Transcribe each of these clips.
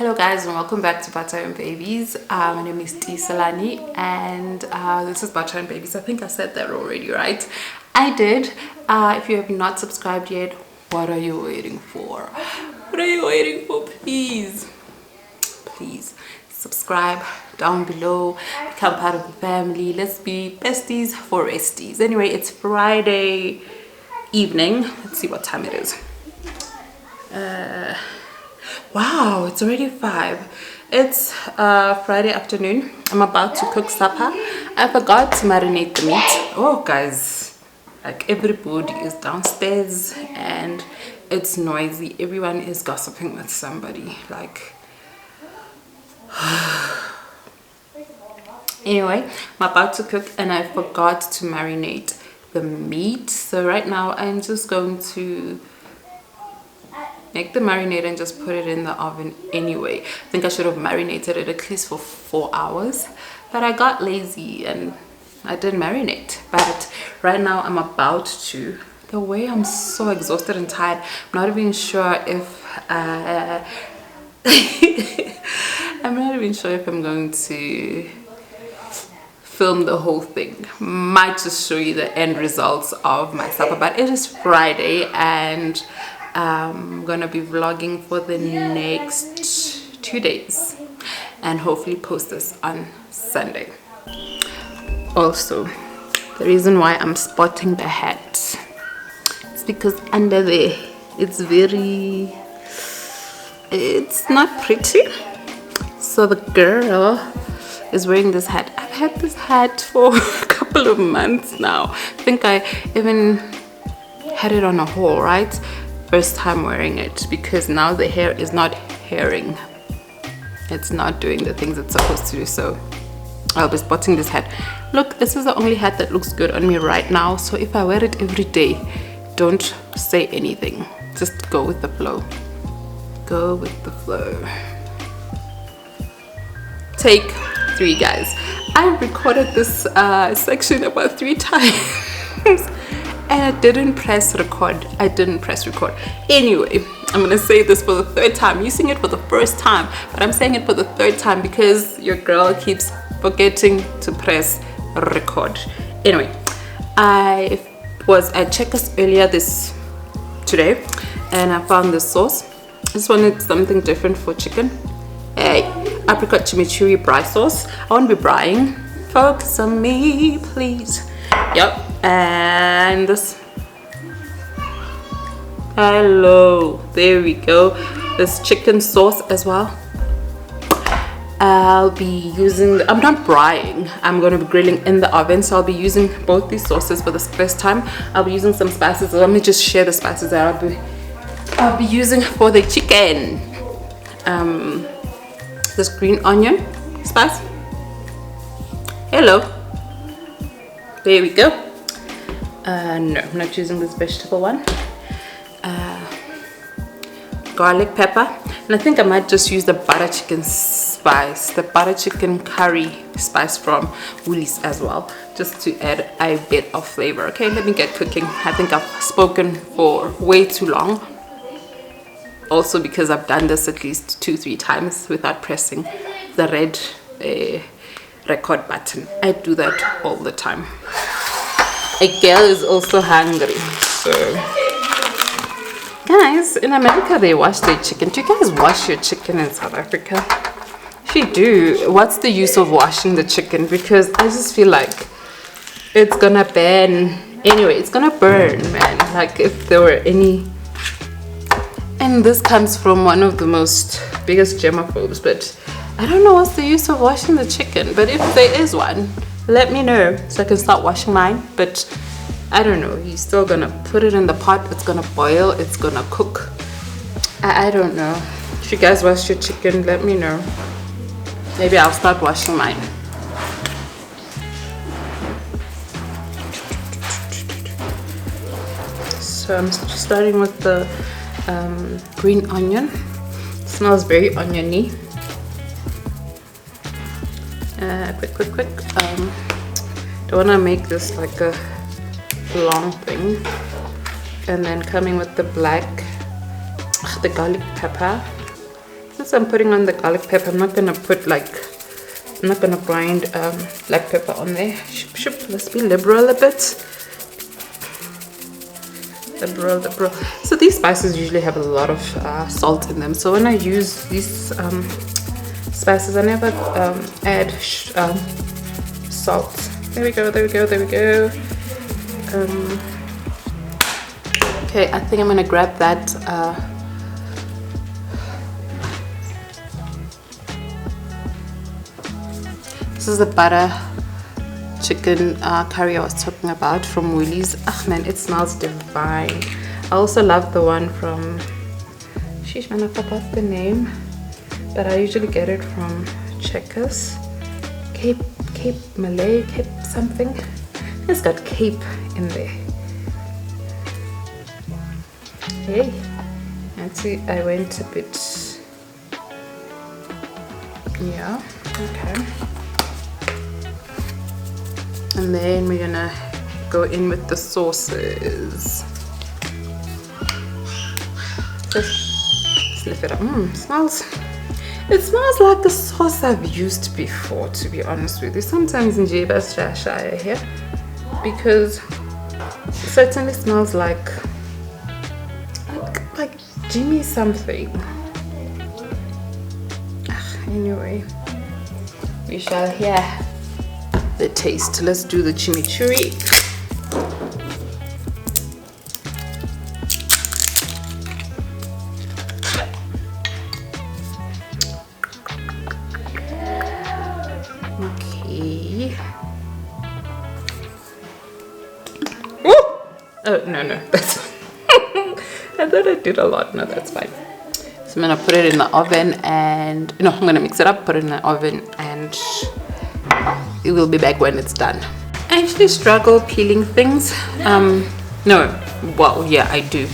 Hello guys and welcome back to Butter and Babies. My name is Tisalani and this is Butter and Babies. I think I said that already, right? I did. If you have not subscribed yet, what are you waiting for? What are you waiting for? Please subscribe down below, become part of the family. Let's be besties for resties. Anyway, it's Friday evening. Let's see what time it is. Wow, it's already 5. It's Friday afternoon. I'm about to cook supper. I forgot to marinate the meat. Oh guys, like everybody is downstairs and it's noisy. Everyone is gossiping with somebody, like anyway, I'm about to cook and I forgot to marinate the meat. So right now I'm just going to make the marinade and just put it in the oven anyway. I think I should have marinated it at least for 4 hours, but I got lazy and I didn't marinate. But right now I'm about to. The way I'm so exhausted and tired, I'm not even sure if I'm not even sure if I'm going to film the whole thing. Might just show you the end results of my supper, but it is Friday and I'm gonna be vlogging for the next 2 days and hopefully post this on Sunday. Also, the reason why I'm spotting the hat is because under there it's not pretty. So the girl is wearing this hat. I've had this hat for a couple of months now. I think I even had it on a haul, right? First time wearing it because now the hair is not hairing. It's not doing the things it's supposed to do. So I'll be spotting this hat. Look, this is the only hat that looks good on me right now. So if I wear it every day, don't say anything. Just go with the flow. Go with the flow. Take 3, guys. I recorded this section about 3 times. And I didn't press record. Anyway, I'm gonna say this for the 3rd time. I'm using it for the 1st time, but I'm saying it for the 3rd time because your girl keeps forgetting to press record. Anyway, I was at Checkers earlier today and I found this sauce. I just wanted something different for chicken. Apricot chimichurri braai sauce. I won't be braaiing. Focus on me, please. Yep, and this. Hello, there we go. This chicken sauce as well. I'll be using. I'm not braaiing. I'm going to be grilling in the oven, so I'll be using both these sauces for this 1st time. I'll be using some spices. Let me just share the spices that I'll be using for the chicken. This green onion spice. Hello. There we go. No, I'm not using this vegetable one. Garlic pepper, and I think I might just use the butter chicken spice, the butter chicken curry spice from Woolies as well, just to add a bit of flavor. Okay, let me get cooking. I think I've spoken for way too long. Also because I've done this at least 2-3 times without pressing the red record button. I do that all the time. A girl is also hungry. So guys, in America they wash their chicken. Do you guys wash your chicken in South Africa? If you do, what's the use of washing the chicken? Because I just feel like it's gonna burn. Anyway, it's gonna burn, man. Like if there were any. And this comes from one of the biggest germaphobes, but I don't know what's the use of washing the chicken. But if there is one, let me know so I can start washing mine. But I don't know, you're still gonna put it in the pot, it's gonna boil, it's gonna cook. I don't know. If you guys wash your chicken, let me know. Maybe I'll start washing mine. So I'm starting with the green onion. It smells very oniony. Quick. Don't want to make this like a long thing. And then coming with the garlic pepper. because I'm putting on the garlic pepper, I'm not gonna put I'm not gonna grind black pepper on there. Let's be liberal a bit. Liberal. So these spices usually have a lot of salt in them. So when I use these spices, I never add salt. There we go. Okay, I think I'm gonna grab that. This is the butter chicken curry I was talking about from Woolies. Ah man, it smells divine. I also love the one from, sheesh man, I forgot the name, but I usually get it from Checkers. Cape Malay, Cape something. It's got Cape in there. Okay, actually I went a bit, yeah, okay. And then we're gonna go in with the sauces. Just lift it up. It smells like the sauce I've used before, to be honest with you. Sometimes in Jebas Shire here, because it certainly smells like Jimmy something. Anyway, we shall hear the taste. Let's do the chimichurri. Okay. Ooh! Oh no, that's I thought I did a lot. No, that's fine. So I'm gonna put it in the oven and I'm gonna mix it up, put it in the oven, and it will be back when it's done. I actually struggle peeling things. No, well, yeah, I do.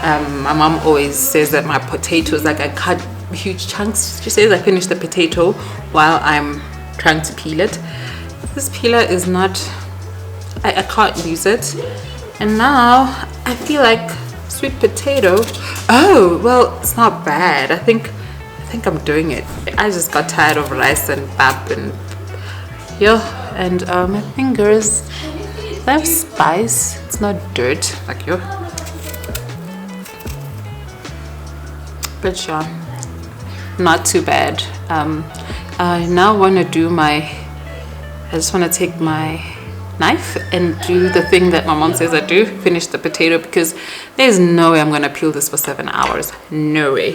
My mom always says that my potatoes, like I cut huge chunks. She says I finish the potato while I'm trying to peel it. This peeler is not, I can't use it. And now I feel like sweet potato. Oh, well, it's not bad. I think I'm doing it. I just got tired of rice and pap and my fingers, they have spice. It's not dirt like but sure, not too bad. I now want to do I just want to take my knife and do the thing that my mom says I do, finish the potato, because there's no way I'm gonna peel this for 7 hours. No way.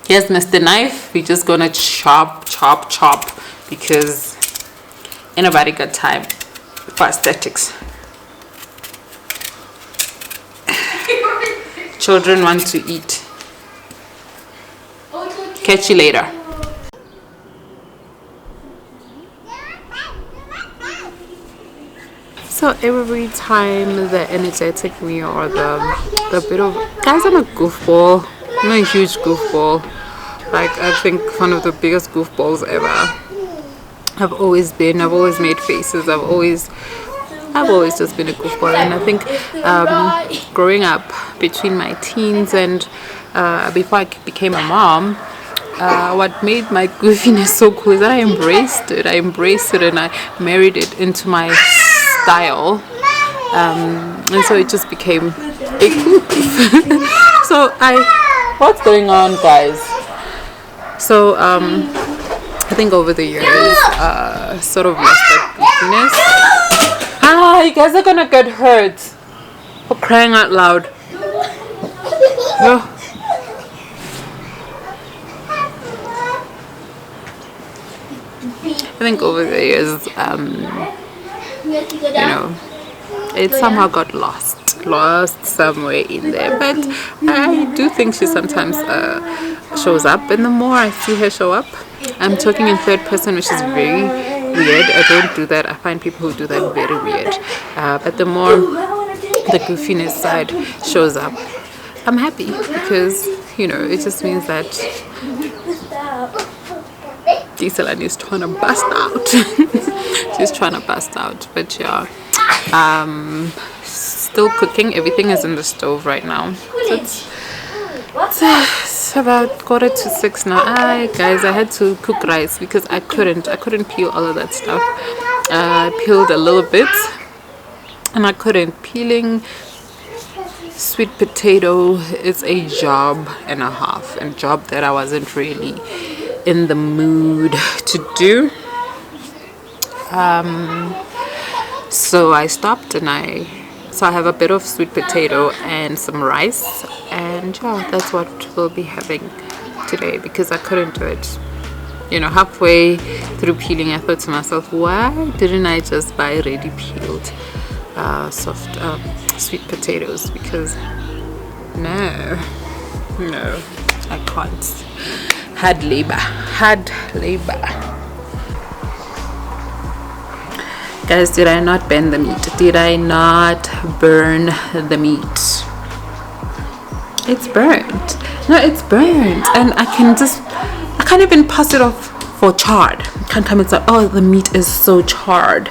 Here's Mr. Knife. We're just gonna chop, because ain't nobody got time for aesthetics. Children want to eat. Catch you later. So every time the energetic me or the bit of, guys, I'm a goofball. I'm a huge goofball. Like, I think one of the biggest goofballs ever. I've always made faces. I've always just been a goofball. And I think growing up between my teens and before I became a mom, what made my goofiness so cool is that I embraced it and I married it into my style, and so it just became a goof. So what's going on, guys? So I think over the years sort of lost that goofiness. You guys are gonna get hurt, for crying out loud. I think over the years it somehow got lost somewhere in there, but I do think she sometimes shows up, and the more I see her show up, I'm talking in third person, which is very weird. I don't do that. I find people who do that very weird, but the more the goofiness side shows up, I'm happy, because it just means that Giselani is trying to bust out. She's trying to bust out. But yeah, still cooking. Everything is in the stove right now. So It's about 5:45 now. Guys, I had to cook rice because I couldn't peel all of that stuff. I peeled a little bit and I couldn't. Peeling sweet potato is a job and a half, and job that I wasn't really in the mood to do. So I stopped and I have a bit of sweet potato and some rice, and yeah, that's what we'll be having today because I couldn't do it. You know, halfway through peeling, I thought to myself, why didn't I just buy ready peeled soft sweet potatoes? Because no, I can't. Hard labor. Guys, did I not burn the meat? Did I not burn the meat? It's burnt. No, it's burnt. And I can't even pass it off for charred. I can't come and say, oh, the meat is so charred.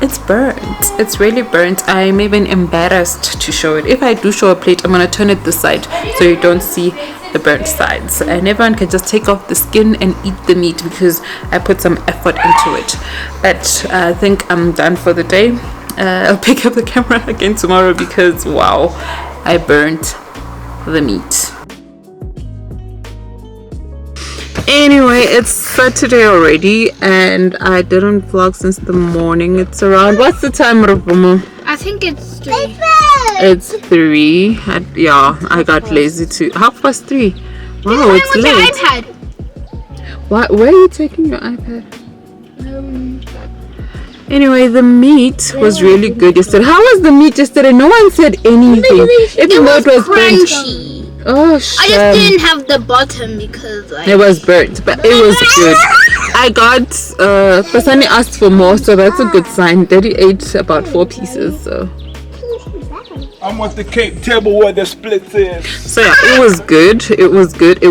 It's burnt. It's really burnt. I'm even embarrassed to show it. If I do show a plate, I'm going to turn it this side so you don't see the burnt sides, and everyone can just take off the skin and eat the meat because I put some effort into it. But I think I'm done for the day. I'll pick up the camera again tomorrow because wow, I burnt the meat. Anyway, it's Saturday already and I didn't vlog since the morning. It's around, what's the time, Rupumo? I think it's 3. It's 3. I got lazy too. 3:30. Wow, it's late. Your iPad? Where are you taking your iPad? Anyway, the meat was really good yesterday. How was the meat yesterday? No one said anything. Even though it was crunchy. Oh, shit. I just didn't have the bottom because it was burnt, but it was good. I got Pasani asked for more, so that's a good sign. Daddy ate about 4 pieces, so I'm at the cake table where the split is. So yeah, it was good. It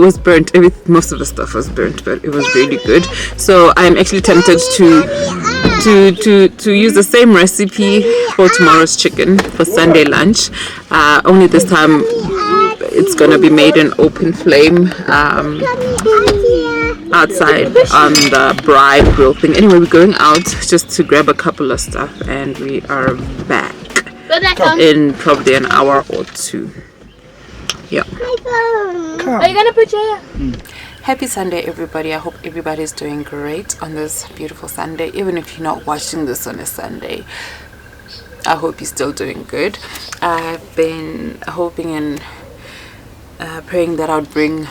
was burnt. Most of the stuff was burnt, but it was really good. So I'm actually tempted to use the same recipe for tomorrow's chicken for Sunday lunch. Only this time it's gonna be made in open flame outside on the Bride grill thing. Anyway, we're going out just to grab a couple of stuff, and we are back in probably an hour or 2. Yeah. Are you gonna put your Happy Sunday, everybody. I hope everybody's doing great on this beautiful Sunday. Even if you're not watching this on a Sunday, I hope you're still doing good. I've been hoping and praying that I'd bring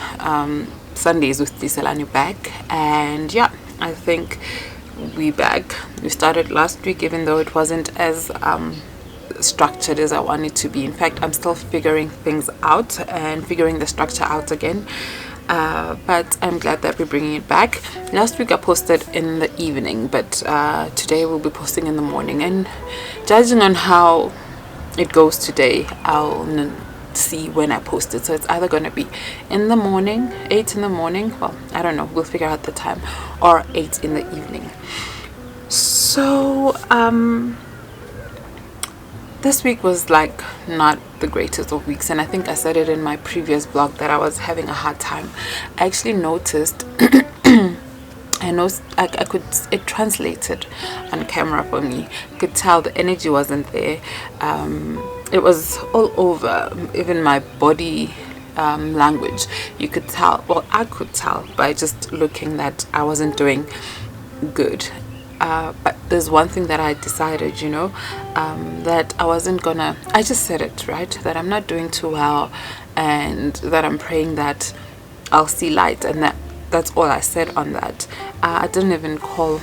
Sundays with Tiselani back, and yeah, I think we back. We started last week, even though it wasn't as structured as I want it to be. In fact, I'm still figuring things out and figuring the structure out again, but I'm glad that we're bringing it back. Last week I posted in the evening, but today we'll be posting in the morning, and judging on how it goes today, I'll see when I post it. So it's either going to be in the morning, 8 in the morning, well, I don't know, we'll figure out the time, or 8 in the evening. So this week was like not the greatest of weeks, and I think I said it in my previous vlog that I was having a hard time. I actually noticed it translated on camera for me. I could tell the energy wasn't there. It was all over, even my body language. You could tell, well, I could tell by just looking that I wasn't doing good. But there's one thing that I decided, that I wasn't gonna, I just said it, right? That I'm not doing too well, and that I'm praying that I'll see light, and that's all I said on that. I didn't even call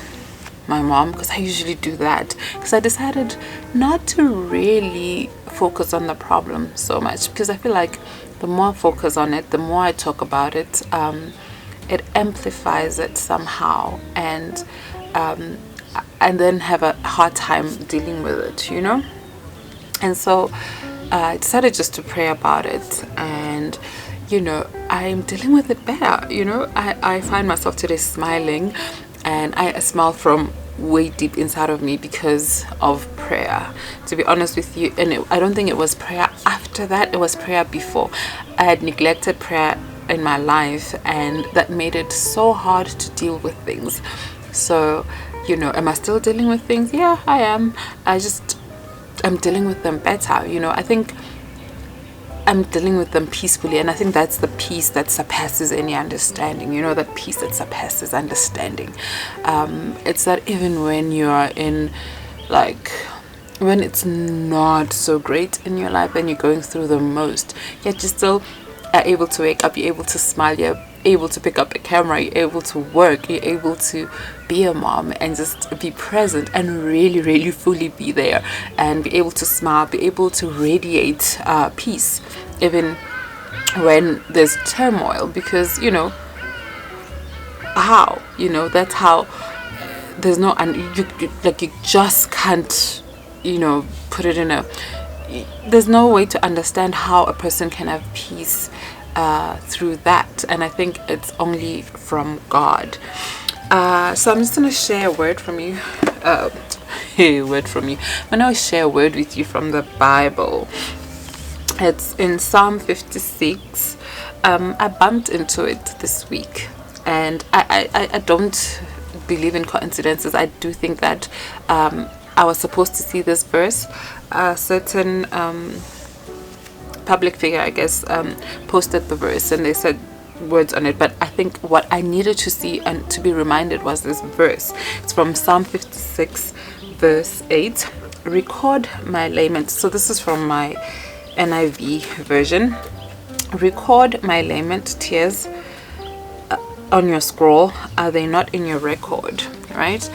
my mom, because I usually do that, because I decided not to really focus on the problem so much, because I feel like the more I focus on it, the more I talk about it, it amplifies it somehow, and then have a hard time dealing with it, and so I decided just to pray about it, and I'm dealing with it better. I find myself today smiling, and I smile from way deep inside of me because of prayer, to be honest with you. And I don't think it was prayer after that, it was prayer before. I had neglected prayer in my life, and that made it so hard to deal with things. So, you know, am I still dealing with things? Yeah, I am. I'm dealing with them better. You know, I think I'm dealing with them peacefully, and I think that's the peace that surpasses any understanding. You know, that peace that surpasses understanding. It's that even when you're in, like, when it's not so great in your life and you're going through the most, yet you still are able to wake up, you're able to smile, you're able to pick up a camera, you're able to work, you're able to be a mom and just be present and really, really fully be there and be able to smile, be able to radiate peace even when there's turmoil. Because, you know, how, you know, that's how there's no, and you just can't, you know, put it in a, there's no way to understand how a person can have peace through that, and I think it's only from God. So I'm just gonna share a word from you. I'm gonna share a word with you from the Bible. It's in Psalm 56. I bumped into it this week, and I don't believe in coincidences. I do think that I was supposed to see this verse. A certain public figure, I guess, posted the verse, and they said words on it, but I think what I needed to see and to be reminded was this verse. It's from Psalm 56 verse 8. Record my lament. So this is from my NIV version. Record my lament tears on your scroll, are they not in your record? Right?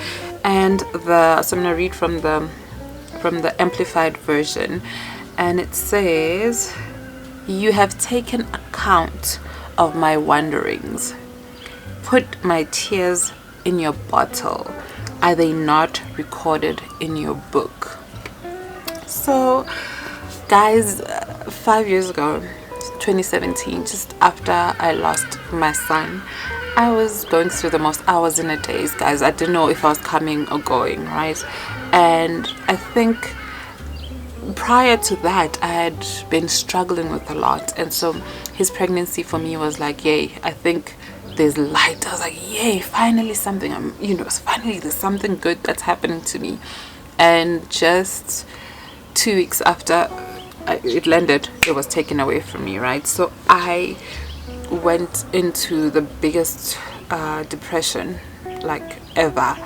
And so I'm gonna read from the Amplified version, and it says, you have taken account of my wanderings, put my tears in your bottle, are they not recorded in your book? So guys, 5 years ago, 2017, just after I lost my son, I was going through the most. I was in a daze, guys. I didn't know if I was coming or going, right? And I think prior to that, I had been struggling with a lot, and so his pregnancy for me was like, yay, I think there's light. I was like, yay, finally something, finally there's something good that's happening to me. And just 2 weeks after it landed, it was taken away from me, right? So I went into the biggest depression like ever,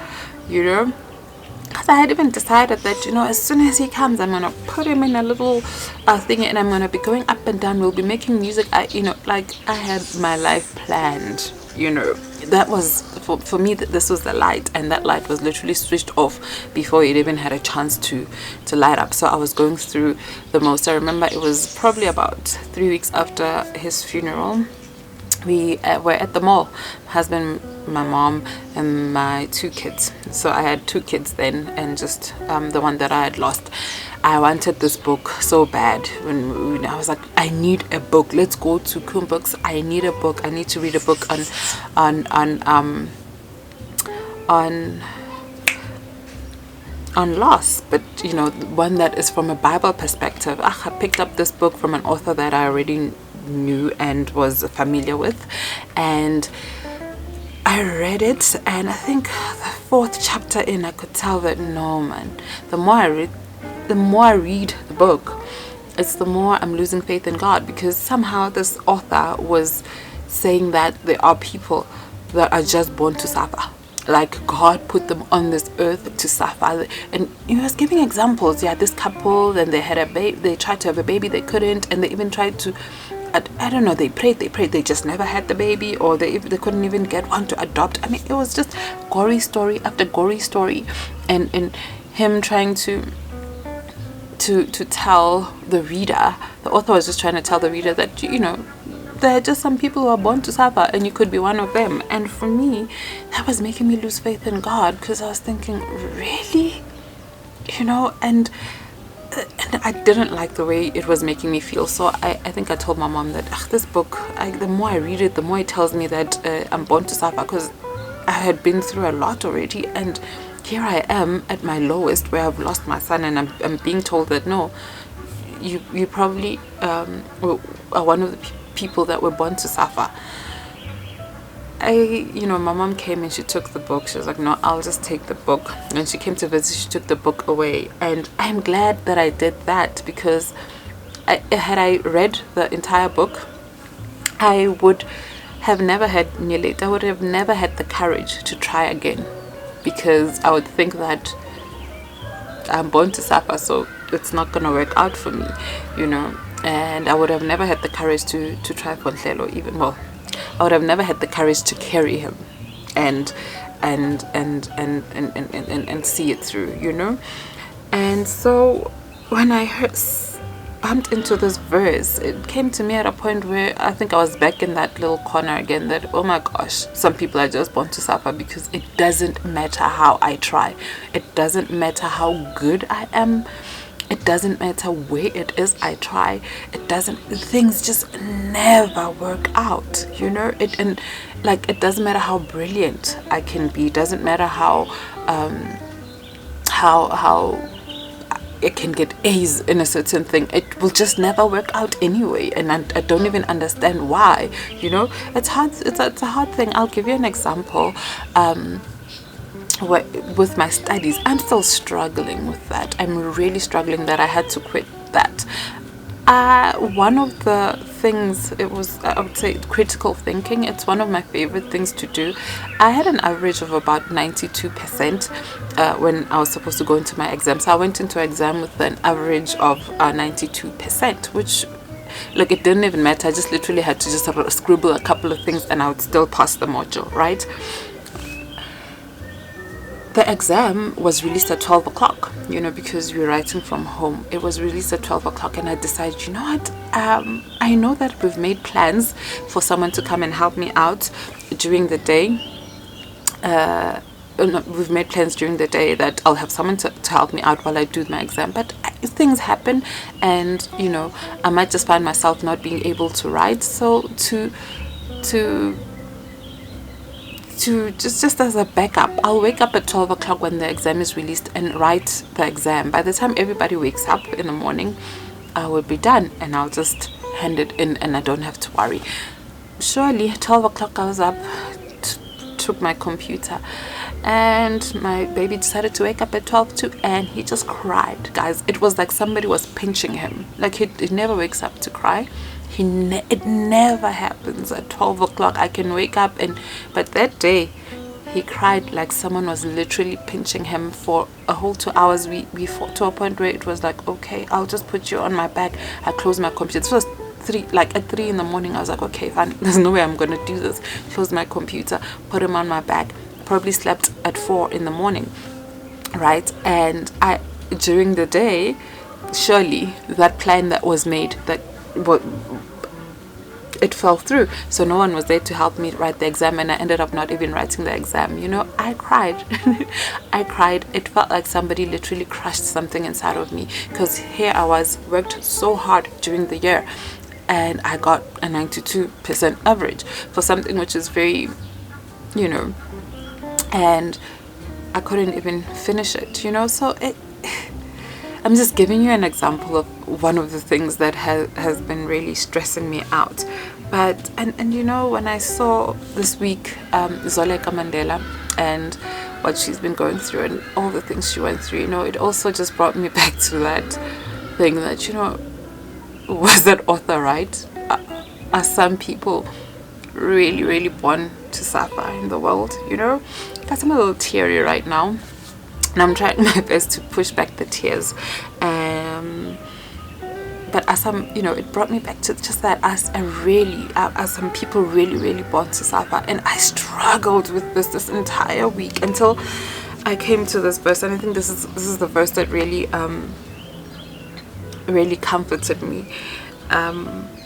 you know, because I had even decided that, you know, as soon as he comes, I'm gonna put him in a little thing, and I'm gonna be going up and down, we'll be making music. I had my life planned, you know. That was for me, that this was the light, and that light was literally switched off before it even had a chance to light up. So I was going through the most. I remember it was probably about 3 weeks after his funeral. We were at the mall, my husband, my mom, and my 2 kids. So I had 2 kids then, and just the one that I had lost. I wanted this book so bad. When I was like, I need a book. Let's go to Coom Books. I need a book. I need to read a book on loss, but you know, one that is from a Bible perspective. I picked up this book from an author that I already knew and was familiar with, and I read it, and I think the 4th chapter in, I could tell that, no man, the more I read the book, it's the more I'm losing faith in God, because somehow this author was saying that there are people that are just born to suffer. Like God put them on this earth to suffer, and he was giving examples. Yeah, this couple, then they had a baby. They tried to have a baby, they couldn't, and they even tried to. I don't know. They prayed. They just never had the baby, or they couldn't even get one to adopt. I mean, it was just gory story after gory story, and him trying to tell the reader. The author was just trying to tell the reader that, you know, there are just some people who are born to suffer, and you could be one of them. And for me, that was making me lose faith in God, because I was thinking, really, you know, and I didn't like the way it was making me feel. So I think I told my mom that this book, the more I read it, the more it tells me that I'm born to suffer, because I had been through a lot already, and here I am at my lowest, where I've lost my son, and I'm being told that no, you probably are one of the people that were born to suffer. My mom came and she took the book. She was like, no, I'll just take the book. When she came to visit, she took the book away. And I'm glad that I did that, because had I read the entire book, I would have never had I would have never had the courage to try again, because I would think that I'm born to suffer, so it's not going to work out for me, and I would have never had the courage to try Fontlelo even. Well, I would have never had the courage to carry him and see it through, and so when I bumped into this verse, it came to me at a point where I think I was back in that little corner again, that, oh my gosh, some people are just born to suffer, because it doesn't matter how I try, it doesn't matter how good I am, it doesn't matter where it is I try, things just never work out, it doesn't matter how brilliant I can be, it doesn't matter how it can get A's in a certain thing, it will just never work out anyway, and I don't even understand why. It's hard. It's a hard thing. I'll give you an example. With my studies, I'm still struggling with that. I'm really struggling that I had to quit that. One of the things, it was, I would say, critical thinking. It's one of my favorite things to do. I had an average of about 92% when I was supposed to go into my exam. So I went into exam with an average of 92%, which, look, it didn't even matter. I just literally had to just scribble a couple of things and I would still pass the module, right? The exam was released at 12 o'clock, because we were writing from home. It was released at 12 o'clock and I decided, you know what, I know that we've made plans for someone to come and help me out during the day. We've made plans during the day that I'll have someone to help me out while I do my exam. But things happen and, I might just find myself not being able to write. So to just as a backup, I'll wake up at 12 o'clock when the exam is released and write the exam. By the time everybody wakes up in the morning, I will be done and I'll just hand it in and I don't have to worry. Surely at 12 o'clock I was up, took my computer, and my baby decided to wake up at 12 too, and he just cried, guys. It was like somebody was pinching him. Like he never wakes up to cry. It never happens at 12 o'clock. I can wake up but that day he cried like someone was literally pinching him for a whole 2 hours. We fought to a point where it was like, okay, I'll just put you on my back. I closed my computer. This was at 3 in the morning. I was like, okay, fine, there's no way I'm gonna do this. Closed my computer, put him on my back, probably slept at 4 in the morning, right? And during the day, surely that plan that was made, it fell through. So no one was there to help me write the exam, and I ended up not even writing the exam. I cried. I cried. It felt like somebody literally crushed something inside of me, because here I worked so hard during the year and I got a 92% average for something which is very, and I couldn't even finish it, so I'm just giving you an example of one of the things that has been really stressing me out. But and when I saw this week Zoleka Mandela and what she's been going through and all the things she went through, it also just brought me back to that thing that, was that author right? Are some people really, really born to suffer in the world? Guys, I'm a little teary right now. And I'm trying my best to push back the tears. But as it brought me back to just that as some people really, really born to suffer. And I struggled with this entire week until I came to this verse. And I think this is the verse that really really comforted me.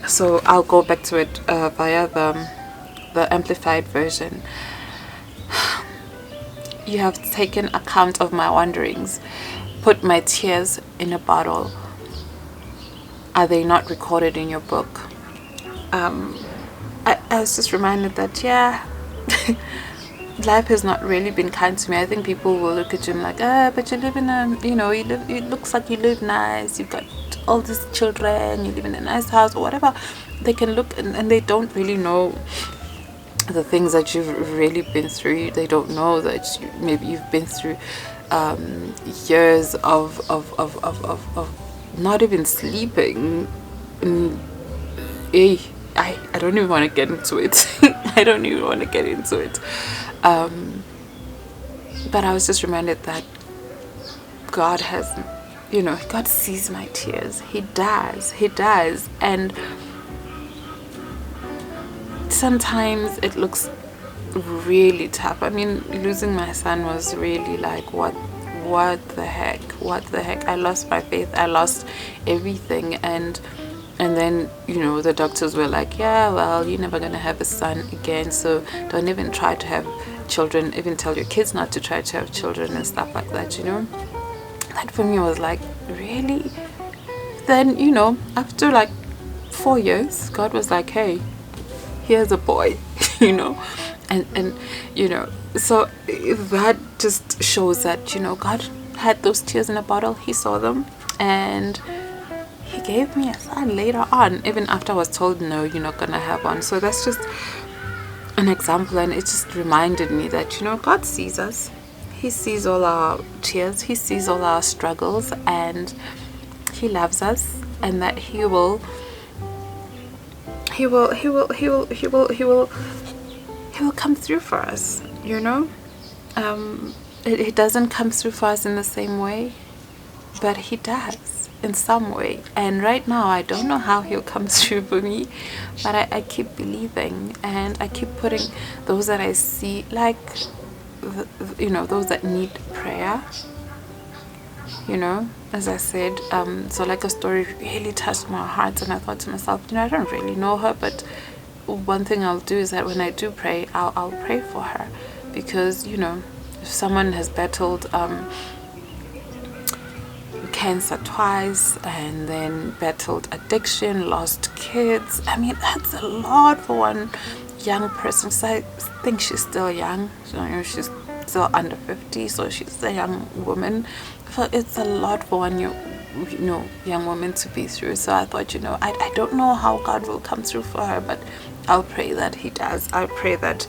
So I'll go back to it via the amplified version. You have taken account of my wanderings, put my tears in a bottle. Are they not recorded in your book? I was just reminded that, life has not really been kind to me. I think people will look at you and like, but you live in it looks like you live nice, you've got all these children, you live in a nice house or whatever they can look and they don't really know the things that you've really been through. They don't know that maybe you've been through years of not even sleeping. I don't even want to get into it. I don't even want to get into it. But I was just reminded that God has, God sees my tears. He does. And sometimes it looks really tough. I mean, losing my son was really like, what the heck? I lost my faith. I lost everything. And then, the doctors were like, yeah, well, you're never going to have a son again. So don't even try to have children. Even tell your kids not to try to have children and stuff like that, That for me was like, really? Then, after like 4 years, God was like, hey, here's a boy, and so that just shows that, God had those tears in a bottle. He saw them, and he gave me a son later on, even after I was told, no, you're not gonna have one. So that's just an example, and it just reminded me that, God sees us. He sees all our tears. He sees all our struggles, and he loves us, and that he will come through for us. It doesn't come through for us in the same way, but he does in some way. And right now I don't know how he'll come through for me, but I keep believing, and I keep putting those that I see, like those that need prayer, as I said, so like a story really touched my heart, and I thought to myself, I don't really know her, but one thing I'll do is that when I do pray, I'll pray for her, because if someone has battled cancer twice, and then battled addiction, lost kids, I mean, that's a lot for one young person. So I think she's still young, she's still under 50, so she's a young woman. So it's a lot for one young woman to be through. So I thought, I don't know how God will come through for her, but I'll pray that he does. I pray that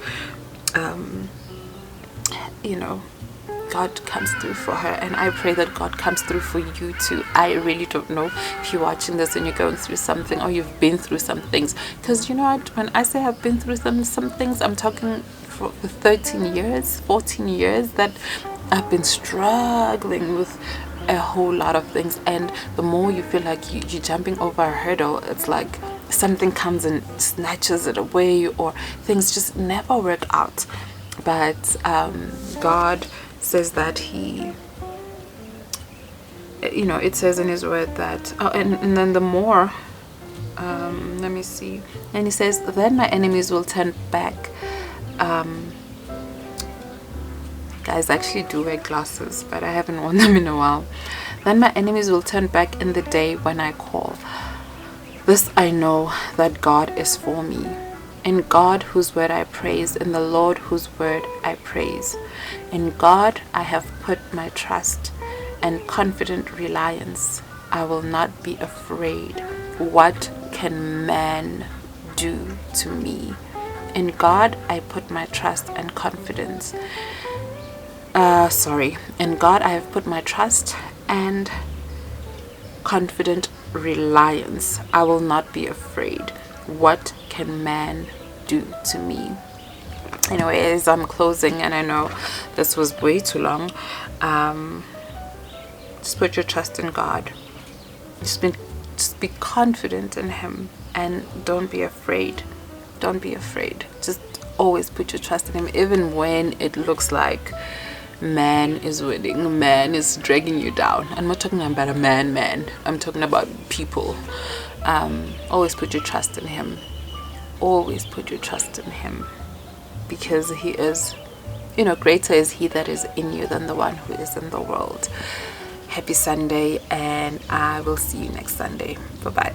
God comes through for her, and I pray that God comes through for you too. I really don't know if you're watching this and you're going through something, or you've been through some things, because when I say I've been through some things, I'm talking for 13 years, 14 years that I've been struggling with a whole lot of things. And the more you feel like you're jumping over a hurdle, it's like something comes and snatches it away, or things just never work out. But God says that it says in his word that, and then the more, let me see, and he says, then my enemies will turn back. Guys, I actually do wear glasses, but I haven't worn them in a while. Then my enemies will turn back in the day when I call. This I know, that God is for me. In God whose word I praise, in the Lord whose word I praise. In God I have put my trust and confident reliance. I will not be afraid. What can man do to me? In God I put my trust and confidence. In God I have put my trust and confident reliance. I will not be afraid. What can man do to me? Anyways, I'm closing, and I know this was way too long. Just put your trust in God. Just be confident in him, and don't be afraid. Don't be afraid. Just always put your trust in him, even when it looks like man is winning, man is dragging you down. I'm not talking about a man. I'm talking about people. Always put your trust in him. Always put your trust in him, because he is, greater is he that is in you than the one who is in the world. Happy Sunday, and I will see you next Sunday. Bye bye.